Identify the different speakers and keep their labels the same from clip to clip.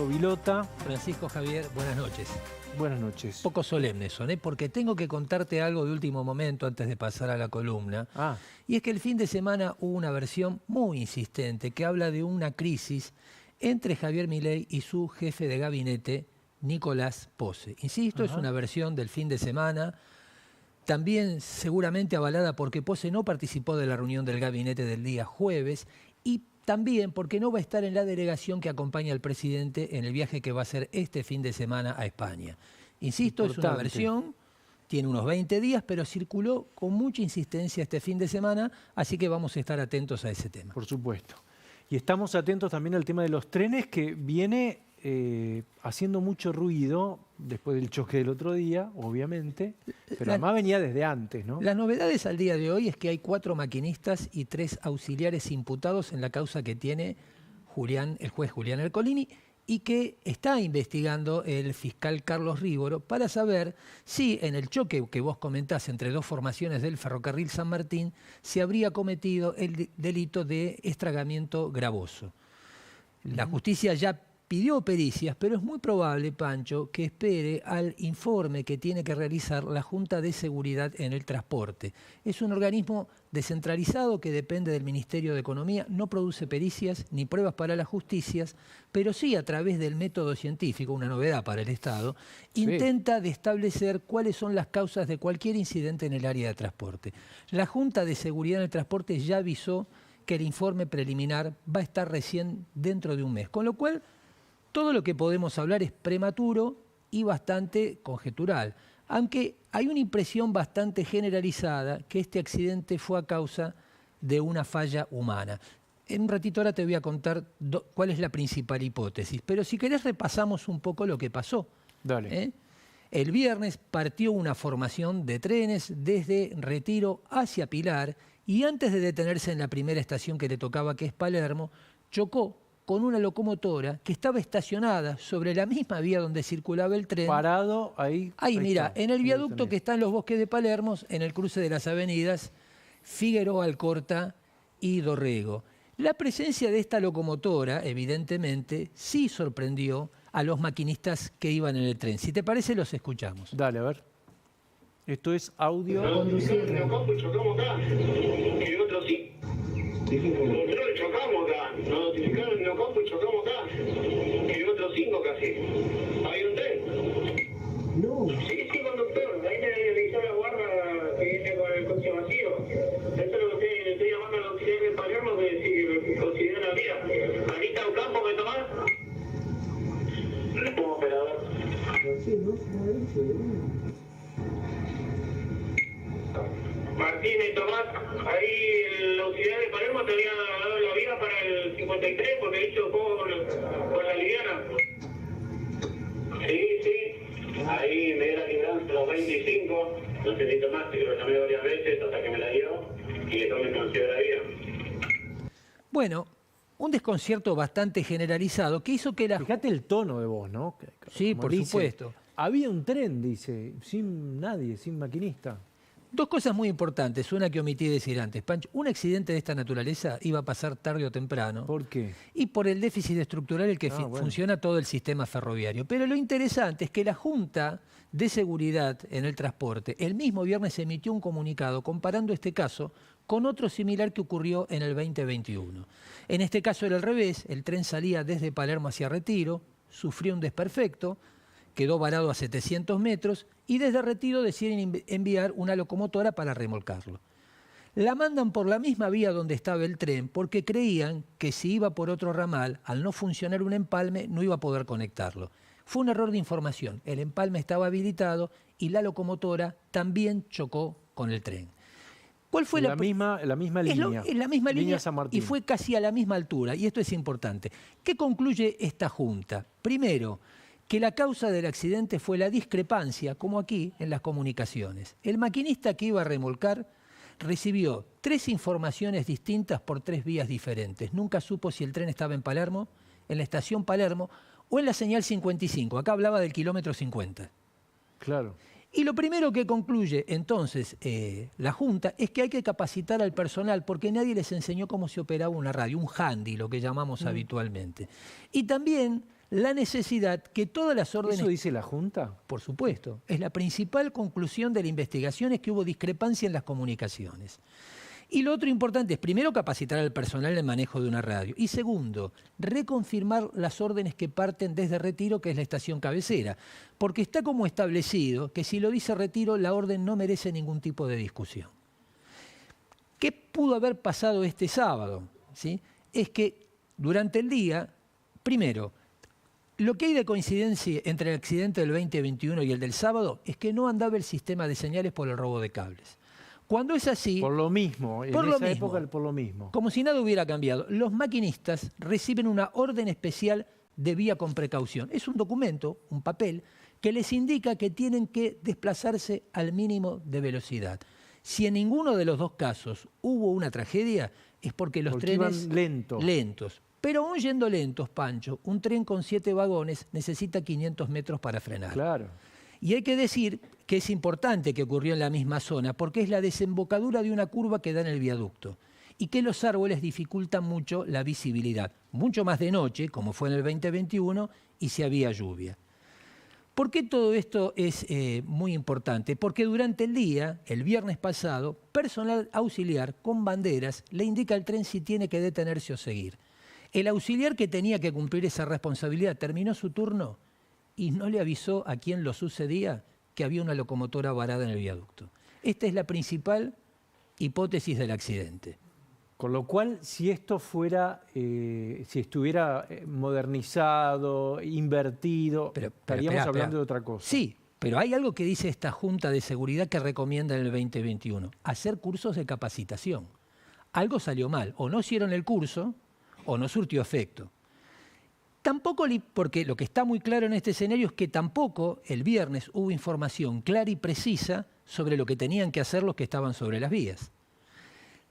Speaker 1: Alberto Vilota.
Speaker 2: Francisco Javier, buenas noches.
Speaker 1: Buenas noches.
Speaker 2: Poco solemnes son, porque tengo que contarte algo de último momento antes de pasar a la columna. Y es que el fin de semana hubo una versión muy insistente que habla de una crisis entre Javier Milei y su jefe de gabinete, Nicolás Posse. Insisto, es una versión del fin de semana, también seguramente avalada porque Posse no participó de la reunión del gabinete del día jueves y también porque no va a estar en la delegación que acompaña al presidente en el viaje que va a hacer este fin de semana a España. Insisto, es una versión, tiene unos 20 días, pero circuló con mucha insistencia este fin de semana, así que vamos a estar atentos a ese tema.
Speaker 1: Por supuesto. Y estamos atentos también al tema de los trenes, que viene haciendo mucho ruido después del choque del otro día, obviamente, pero además venía desde antes, ¿no?
Speaker 2: Las novedades al día de hoy es que hay 4 maquinistas y 3 auxiliares imputados en la causa que tiene el juez Julián Ercolini y que está investigando el fiscal Carlos Rívoro para saber si en el choque que vos comentás entre 2 formaciones del ferrocarril San Martín se habría cometido el delito de estragamiento gravoso. La justicia ya pidió pericias, pero es muy probable, Pancho, que espere al informe que tiene que realizar la Junta de Seguridad en el Transporte. Es un organismo descentralizado que depende del Ministerio de Economía, no produce pericias ni pruebas para las justicias, pero sí a través del método científico, una novedad para el Estado, intenta de establecer cuáles son las causas de cualquier incidente en el área de transporte. La Junta de Seguridad en el Transporte ya avisó que el informe preliminar va a estar recién dentro de un mes, con lo cual todo lo que podemos hablar es prematuro y bastante conjetural, aunque hay una impresión bastante generalizada que este accidente fue a causa de una falla humana. En un ratito ahora te voy a contar cuál es la principal hipótesis, pero si querés repasamos un poco lo que pasó.
Speaker 1: Dale.
Speaker 2: El viernes partió una formación de trenes desde Retiro hacia Pilar y antes de detenerse en la primera estación que le tocaba, que es Palermo, chocó con una locomotora que estaba estacionada sobre la misma vía donde circulaba el tren.
Speaker 1: Parado ahí.
Speaker 2: Ahí mira, en el viaducto que está en los Bosques de Palermo, en el cruce de las avenidas Figueroa Alcorta y Dorrego. La presencia de esta locomotora, evidentemente, sí sorprendió a los maquinistas que iban en el tren. Si te parece, los escuchamos.
Speaker 1: Dale, a ver. Esto es audio.
Speaker 3: Chocamos acá, y otro sí. Nosotros chocamos acá, nos notificaron en Ocampo y chocamos acá. Kilómetro 5 casi. ¿Hay un tren? No. Sí, conductor. Ahí me revisó la guarda que viene con el coche vacío. Eso es lo que estoy llamando a los auxiliares de Palermo que consideran la vía. Aquí está Ocampo, ¿me tomás? Como operador. Martín y Tomás, ahí el auxiliar de Palermo te había dado la vía para el 53 porque hizo juego con la liviana. Sí, ahí me dio la librada los 25, no sé si Tomás, que lo llamé varias veces hasta que me la dio y le tomé considero la vía.
Speaker 2: Bueno, un desconcierto bastante generalizado que hizo que la...
Speaker 1: Fíjate el tono de voz, ¿no?
Speaker 2: Sí, por supuesto.
Speaker 1: Había un tren, dice, sin nadie, sin maquinista.
Speaker 2: 2 cosas muy importantes, una que omití decir antes. Pancho, un accidente de esta naturaleza iba a pasar tarde o temprano.
Speaker 1: ¿Por qué?
Speaker 2: Y por el déficit estructural el que funciona todo el sistema ferroviario. Pero lo interesante es que la Junta de Seguridad en el Transporte el mismo viernes emitió un comunicado comparando este caso con otro similar que ocurrió en el 2021. En este caso era al revés, el tren salía desde Palermo hacia Retiro, sufrió un desperfecto, quedó varado a 700 metros y desde Retiro deciden enviar una locomotora para remolcarlo. La mandan por la misma vía donde estaba el tren porque creían que si iba por otro ramal, al no funcionar un empalme, no iba a poder conectarlo. Fue un error de información. El empalme estaba habilitado y la locomotora también chocó con el tren. ¿Cuál fue
Speaker 1: la misma línea?
Speaker 2: Es la misma línea
Speaker 1: San Martín.
Speaker 2: Y fue casi a la misma altura. Y esto es importante. ¿Qué concluye esta Junta? Primero, que la causa del accidente fue la discrepancia, como aquí, en las comunicaciones. El maquinista que iba a remolcar recibió 3 informaciones distintas por 3 vías diferentes. Nunca supo si el tren estaba en Palermo, en la estación Palermo o en la señal 55. Acá hablaba del kilómetro 50.
Speaker 1: Claro.
Speaker 2: Y lo primero que concluye entonces la Junta es que hay que capacitar al personal porque nadie les enseñó cómo se operaba una radio, un handy, lo que llamamos habitualmente. Y también la necesidad que todas las órdenes...
Speaker 1: ¿Eso dice la Junta?
Speaker 2: Por supuesto. Es la principal conclusión de la investigación, es que hubo discrepancia en las comunicaciones. Y lo otro importante es, primero, capacitar al personal en el manejo de una radio. Y segundo, reconfirmar las órdenes que parten desde Retiro, que es la estación cabecera. Porque está como establecido que si lo dice Retiro, la orden no merece ningún tipo de discusión. ¿Qué pudo haber pasado este sábado? ¿Sí? Es que durante el día, primero, lo que hay de coincidencia entre el accidente del 2021 y el del sábado es que no andaba el sistema de señales por el robo de cables. Cuando es así...
Speaker 1: Por lo mismo, en esa época por lo mismo.
Speaker 2: Como si nada hubiera cambiado. Los maquinistas reciben una orden especial de vía con precaución. Es un documento, un papel, que les indica que tienen que desplazarse al mínimo de velocidad. Si en ninguno de los dos casos hubo una tragedia, es porque los trenes
Speaker 1: iban
Speaker 2: lentos. Pero aún yendo lentos, Pancho, un tren con 7 vagones necesita 500 metros para frenar.
Speaker 1: Claro.
Speaker 2: Y hay que decir que es importante que ocurrió en la misma zona, porque es la desembocadura de una curva que da en el viaducto, y que los árboles dificultan mucho la visibilidad, mucho más de noche, como fue en el 2021, y si había lluvia. ¿Por qué todo esto es muy importante? Porque durante el día, el viernes pasado, personal auxiliar con banderas le indica al tren si tiene que detenerse o seguir. El auxiliar que tenía que cumplir esa responsabilidad terminó su turno y no le avisó a quien lo sucedía que había una locomotora varada en el viaducto. Esta es la principal hipótesis del accidente.
Speaker 1: Con lo cual, si esto fuera, si estuviera modernizado, invertido, estaríamos hablando de otra cosa.
Speaker 2: Sí, pero hay algo que dice esta Junta de Seguridad que recomienda en el 2021, hacer cursos de capacitación. Algo salió mal, o no hicieron el curso, o no surtió efecto. Tampoco, porque lo que está muy claro en este escenario es que tampoco el viernes hubo información clara y precisa sobre lo que tenían que hacer los que estaban sobre las vías.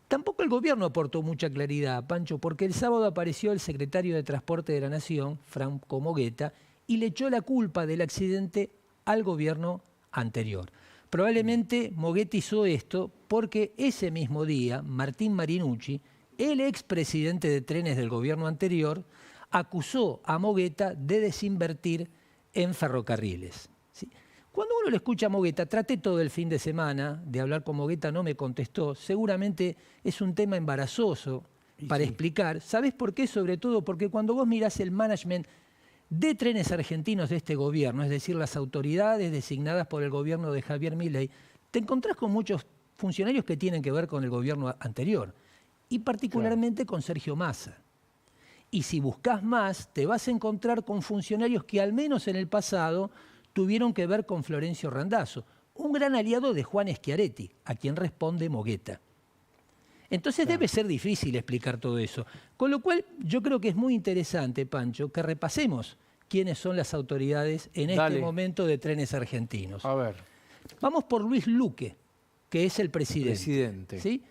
Speaker 2: Tampoco el gobierno aportó mucha claridad, Pancho, porque el sábado apareció el secretario de Transporte de la Nación, Franco Mogueta, y le echó la culpa del accidente al gobierno anterior. Probablemente Mogueta hizo esto porque ese mismo día Martín Marinucci, el expresidente de Trenes del gobierno anterior, acusó a Mogueta de desinvertir en ferrocarriles. ¿Sí? Cuando uno le escucha a Mogueta, traté todo el fin de semana de hablar con Mogueta, no me contestó. Seguramente es un tema embarazoso para explicar. ¿Sabés por qué? Sobre todo porque cuando vos mirás el management de Trenes Argentinos de este gobierno, es decir, las autoridades designadas por el gobierno de Javier Milei, te encontrás con muchos funcionarios que tienen que ver con el gobierno anterior, y particularmente con Sergio Massa. Y si buscas más, te vas a encontrar con funcionarios que al menos en el pasado tuvieron que ver con Florencio Randazzo, un gran aliado de Juan Schiaretti, a quien responde Mogueta. Entonces debe ser difícil explicar todo eso. Con lo cual yo creo que es muy interesante, Pancho, que repasemos quiénes son las autoridades en este momento de Trenes Argentinos.
Speaker 1: A ver.
Speaker 2: Vamos por Luis Luque, que es el presidente. ¿Sí?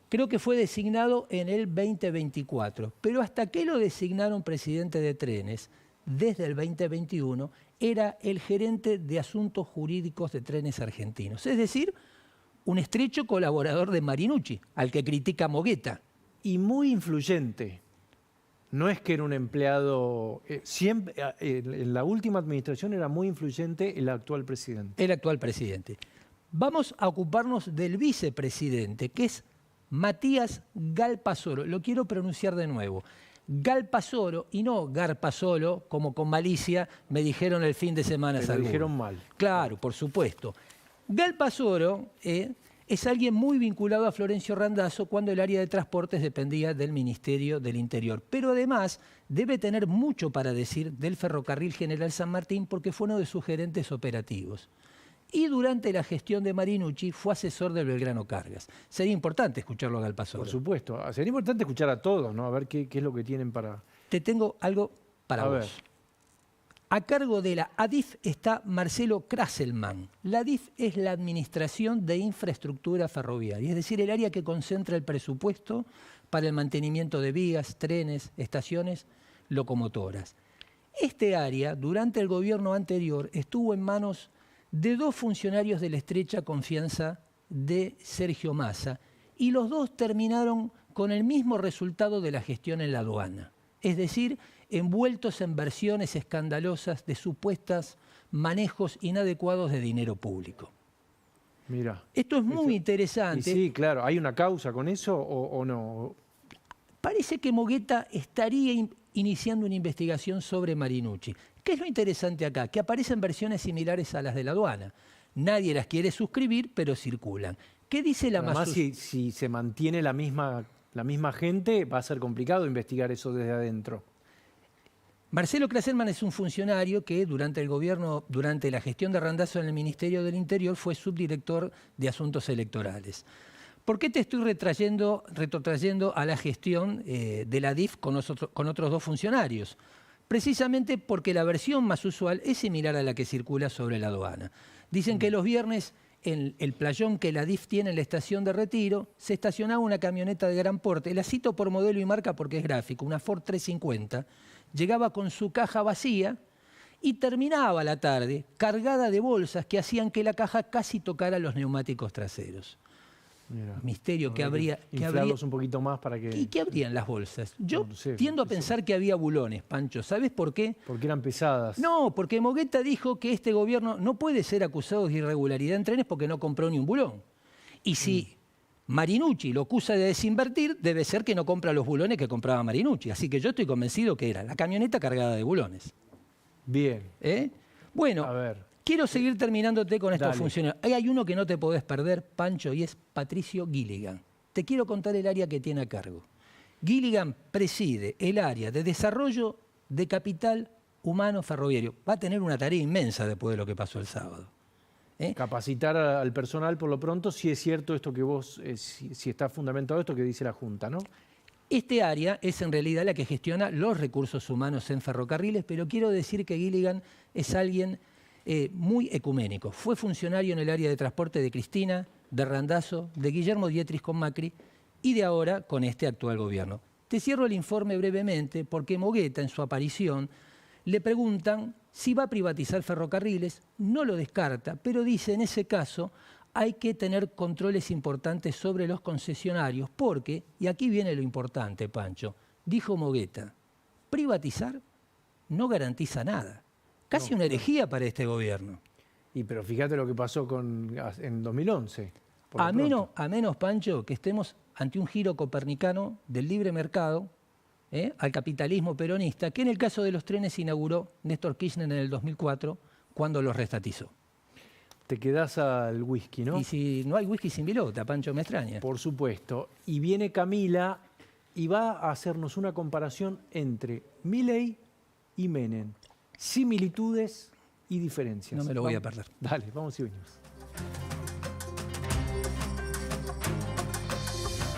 Speaker 2: Creo que fue designado en el 2024, pero hasta que lo designaron presidente de Trenes, desde el 2021, era el gerente de asuntos jurídicos de Trenes Argentinos. Es decir, un estrecho colaborador de Marinucci, al que critica Mogueta.
Speaker 1: Y muy influyente. No es que era un empleado... siempre, en la última administración era muy influyente el actual presidente.
Speaker 2: El actual presidente. Vamos a ocuparnos del vicepresidente, que es Matías Galpasoro. Lo quiero pronunciar de nuevo. Galpasoro y no Garpasolo, como con malicia me dijeron el fin de semana.
Speaker 1: Lo dijeron mal.
Speaker 2: Claro, por supuesto. Galpasoro es alguien muy vinculado a Florencio Randazzo cuando el área de transportes dependía del Ministerio del Interior. Pero además debe tener mucho para decir del Ferrocarril General San Martín porque fue uno de sus gerentes operativos. Y durante la gestión de Marinucci fue asesor del Belgrano Cargas. Sería importante escucharlo a Galpasoro.
Speaker 1: Por supuesto. Sería importante escuchar a todos, ¿no? A ver qué es lo que tienen para...
Speaker 2: Te tengo algo para vos. Ver. A cargo de la ADIF está Marcelo Krasselman. La ADIF es la Administración de Infraestructura Ferroviaria, es decir, el área que concentra el presupuesto para el mantenimiento de vías, trenes, estaciones, locomotoras. Este área, durante el gobierno anterior, estuvo en manos de dos funcionarios de la estrecha confianza de Sergio Massa, y los dos terminaron con el mismo resultado de la gestión en la aduana. Es decir, envueltos en versiones escandalosas de supuestos manejos inadecuados de dinero público.
Speaker 1: Mira.
Speaker 2: Esto es muy interesante.
Speaker 1: Y sí, claro. ¿Hay una causa con eso o no?
Speaker 2: Parece que Mogueta estaría iniciando una investigación sobre Marinucci. ¿Qué es lo interesante acá? Que aparecen versiones similares a las de la aduana. Nadie las quiere suscribir, pero circulan. ¿Qué dice la
Speaker 1: Además, si se mantiene la misma gente, va a ser complicado investigar eso desde adentro.
Speaker 2: Marcelo Kraserman es un funcionario que durante la gestión de Randazzo en el Ministerio del Interior fue subdirector de Asuntos Electorales. ¿Por qué te estoy retrotrayendo a la gestión de la DIF con otros dos funcionarios? Precisamente porque la versión más usual es similar a la que circula sobre la aduana. Dicen que los viernes en el playón que la DIF tiene en la estación de Retiro se estacionaba una camioneta de gran porte. La cito por modelo y marca porque es gráfico, una Ford 350. Llegaba con su caja vacía y terminaba la tarde cargada de bolsas que hacían que la caja casi tocara los neumáticos traseros.
Speaker 1: Mira,
Speaker 2: Misterio que habría...
Speaker 1: inflarlos un poquito más para que...
Speaker 2: ¿Y qué habrían las bolsas? Yo
Speaker 1: no sé,
Speaker 2: tiendo a pensar que había bulones, Pancho. ¿Sabes por qué?
Speaker 1: Porque eran pesadas.
Speaker 2: No, porque Mogueta dijo que este gobierno no puede ser acusado de irregularidad en trenes porque no compró ni un bulón. Y si Marinucci lo acusa de desinvertir, debe ser que no compra los bulones que compraba Marinucci. Así que yo estoy convencido que era la camioneta cargada de bulones.
Speaker 1: Bien.
Speaker 2: Bueno,
Speaker 1: A ver.
Speaker 2: quiero seguir terminándote con estos
Speaker 1: Dale.
Speaker 2: funcionarios. Hay uno que no te podés perder, Pancho, y es Patricio Gilligan. Te quiero contar el área que tiene a cargo. Gilligan preside el área de desarrollo de capital humano ferroviario. Va a tener una tarea inmensa después de lo que pasó el sábado.
Speaker 1: Capacitar al personal por lo pronto, si es cierto esto que vos, si está fundamentado esto que dice la Junta, ¿no?
Speaker 2: Este área es en realidad la que gestiona los recursos humanos en ferrocarriles, pero quiero decir que Gilligan es alguien muy ecuménico. Fue funcionario en el área de transporte de Cristina, de Randazzo, de Guillermo Dietrich con Macri y de ahora con este actual gobierno. Te cierro el informe brevemente porque Mogueta en su aparición le preguntan si va a privatizar ferrocarriles, no lo descarta, pero dice en ese caso hay que tener controles importantes sobre los concesionarios porque, y aquí viene lo importante, Pancho, dijo Mogueta, privatizar no garantiza nada. Casi una herejía para este gobierno.
Speaker 1: Pero fíjate lo que pasó en 2011.
Speaker 2: A menos, Pancho, que estemos ante un giro copernicano del libre mercado al capitalismo peronista, que en el caso de los trenes inauguró Néstor Kirchner en el 2004, cuando los restatizó.
Speaker 1: Te quedás al whisky, ¿no?
Speaker 2: Y si no hay whisky sin vilota, Pancho, me extraña.
Speaker 1: Por supuesto. Y viene Camila y va a hacernos una comparación entre Milei y Menem. Similitudes y diferencias.
Speaker 2: No me lo voy a perder.
Speaker 1: Dale, vamos y venimos.